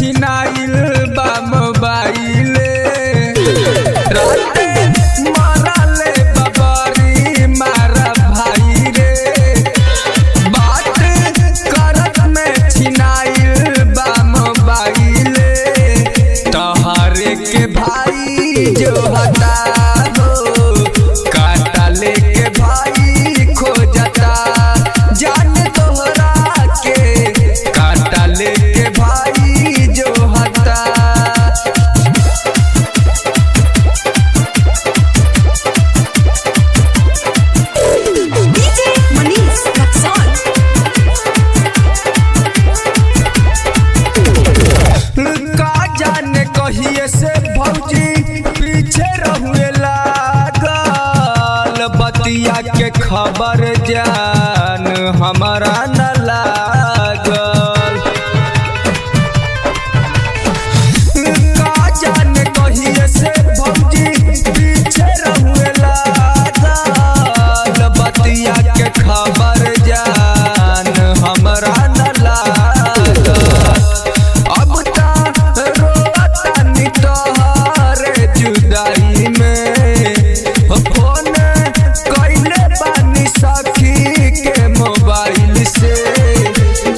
छिनाइल बा मोबाइल राते मारले बबरी मारा भाई रे बात करत में छिनाइल बा मोबाइल तोहरे के भाई जो हटा हो काटा लेके भाई खो जाता जान तोहरा के काटा लेके भाई जो हटा DJ Manish Rexon का जाने कहिए से भौजी पीछे रहुए लागल बतिया के खबर जान हमारा न लागल का जाने कहिए से भौजी पीछे रहुए लागल बतिया के खबर जान हमारा न लागल अब रोतानी तोहरे जुदाई में फोन कइले बानी सखी के मोबाइल से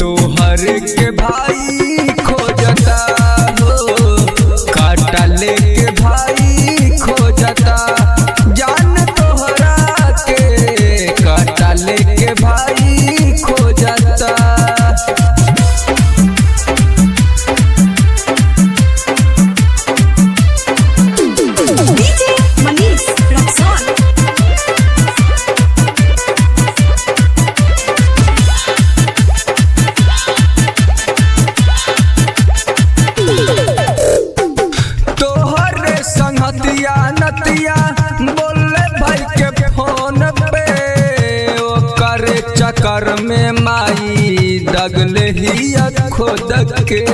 तोहर के भाई खोजता हो काटा लेके भाई खोजता जान तोहरा के काटा लेके भाई खोजता DJ Manish Rexon तोहरे संगतिया नतिया बोले भाई के फोन पे ओकर चक्कर में माई दगले ही खुद के